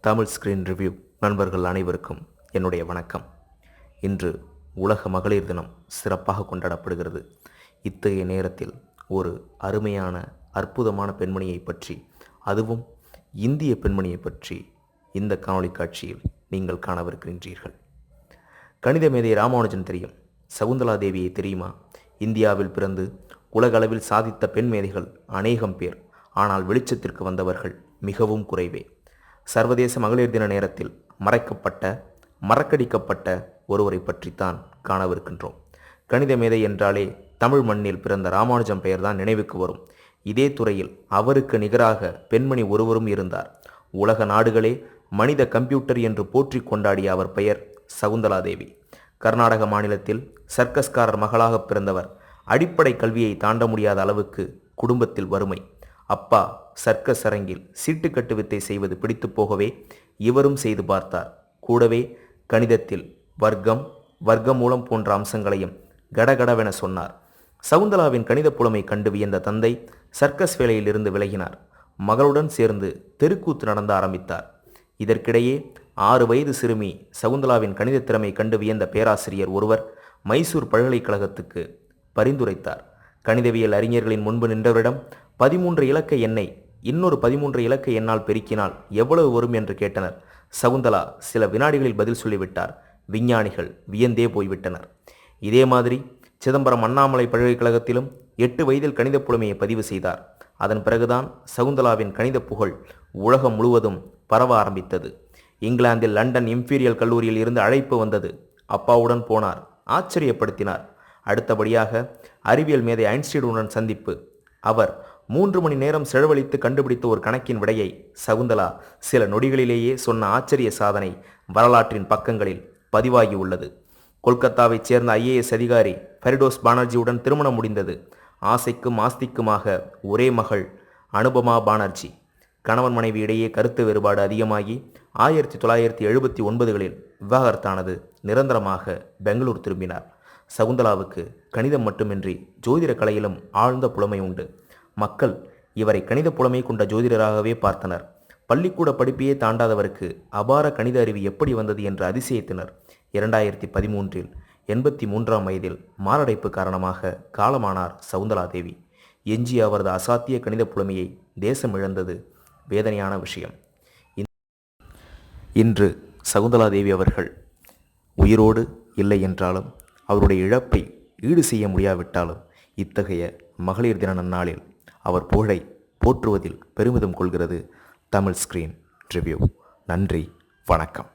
Tamil screen review நண்பர்கள் அனைவருக்கும் என்னுடைய வணக்கம். இன்று உலக மகளிர் தினம் சிறப்பாக கொண்டாடப்படுகிறது. இத்தகைய நேரத்தில் ஒரு அருமையான அற்புதமான பெண்மணியை பற்றி, அதுவும் இந்திய பெண்மணியை பற்றி இந்த காணொளி காட்சியில் நீங்கள் காணவிருக்கின்றீர்கள். கணித மேதை ராமானுஜன் தெரியும். சகுந்தலா தேவியை தெரியுமா? இந்தியாவில் பிறந்து உலகளவில் சாதித்த பெண் மேதைகள் அநேகம் பேர். ஆனால் வெளிச்சத்திற்கு வந்தவர்கள் மிகவும் குறைவே. சர்வதேச மகளிர் தின நேரத்தில் மறக்கடிக்கப்பட்ட ஒருவரை பற்றித்தான் காணவிருக்கின்றோம். கணித மேதை என்றாலே தமிழ் மண்ணில் பிறந்த ராமானுஜம் பெயர்தான் நினைவுக்கு வரும். இதே துறையில் அவருக்கு நிகராக பெண்மணி ஒருவரும் இருந்தார். உலக நாடுகளே மனித கம்ப்யூட்டர் என்று போற்றி கொண்டாடிய அவர் பெயர் சகுந்தலா தேவி. கர்நாடக மாநிலத்தில் சர்க்கஸ்காரர் மகளாக பிறந்தவர். அடிப்படை கல்வியை தாண்ட முடியாத அளவுக்கு குடும்பத்தில் வறுமை. அப்பா சர்க்கஸ் அரங்கில் சீட்டுக்கட்டு வித்தை செய்வது பிடித்து போகவே இவரும் செய்து பார்த்தார். கூடவே கணிதத்தில் வர்க்கமூலம் போன்ற அம்சங்களையும் கடகடவென சொன்னார். சகுந்தலாவின் கணித புலமை கண்டு வியந்த தந்தை சர்க்கஸ் வேலையில் இருந்து விலகினார். மகளுடன் சேர்ந்து தெருக்கூத்து நடந்த ஆரம்பித்தார். இதற்கிடையே 6 வயது சிறுமி சகுந்தலாவின் கணித திறமை கண்டு வியந்த பேராசிரியர் ஒருவர் மைசூர் பல்கலைக்கழகத்துக்கு பரிந்துரைத்தார். கணிதவியல் அறிஞர்களின் முன்பு நின்றவரிடம் 13 இலக்க எண்ணை இன்னொரு 13 இலக்க எண்ணால் பெருக்கினால் எவ்வளவு வரும் என்று கேட்டனர். சகுந்தலா சில வினாடிகளில் பதில் சொல்லிவிட்டார். விஞ்ஞானிகள் வியந்தே போய்விட்டனர். இதே மாதிரி சிதம்பரம் அண்ணாமலை பல்கலைக்கழகத்திலும் 8 வயதில் கணித புலமையை பதிவு செய்தார். அதன் பிறகுதான் சகுந்தலாவின் கணித புகழ் உலகம் முழுவதும் பரவ ஆரம்பித்தது. இங்கிலாந்தில் லண்டன் இம்பீரியல் கல்லூரியில் இருந்து அழைப்பு வந்தது. அப்பாவுடன் போனார். ஆச்சரியப்படுத்தினார். அடுத்தபடியாக அறிவியல் மேதை ஐன்ஸ்டீனுடன் சந்திப்பு. அவர் 3 மணி நேரம் செலவழித்து கண்டுபிடித்த ஒரு கணக்கின் விடையை சகுந்தலா சில நொடிகளிலேயே சொன்ன ஆச்சரிய சாதனை வரலாற்றின் பக்கங்களில் பதிவாகி உள்ளது. கொல்கத்தாவைச் சேர்ந்த IAS அதிகாரி ஃபெரிடோஸ் பானர்ஜியுடன் திருமணம் முடிந்தது. ஆசைக்கும் ஆஸ்திக்குமாக ஒரே மகள் அனுபமா பானர்ஜி. கணவன் மனைவி இடையே கருத்து வேறுபாடு அதிகமாகி 1979களில் விவாகரத்தானது. நிரந்தரமாக பெங்களூர் திரும்பினார். சகுந்தலாவுக்கு கணிதம் மட்டுமின்றி ஜோதிட கலையிலும் ஆழ்ந்த புலமை உண்டு. மக்கள் இவரை கணித புலமை கொண்ட ஜோதிடராகவே பார்த்தனர். பள்ளிக்கூட படிப்பையே தாண்டாதவருக்கு அபார கணித அறிவு எப்படி வந்தது என்று அதிசயித்தனர். 2013இல் 83ஆம் வயதில் மாரடைப்பு காரணமாக காலமானார் சகுந்தலா தேவி. எஞ்சிய அவரது அசாத்திய கணித புலமையை தேசம் இழந்தது வேதனையான விஷயம். இன்று சகுந்தலா தேவி அவர்கள் உயிரோடு இல்லை என்றாலும், அவருடைய இழப்பை ஈடு செய்ய முடியாவிட்டாலும், இத்தகைய மகளிர் தின நன்னாளில் அவர் புகழை போற்றுவதில் பெருமிதம் கொள்கிறது தமிழ் ஸ்கிரீன் ரிவ்யூ. நன்றி, வணக்கம்.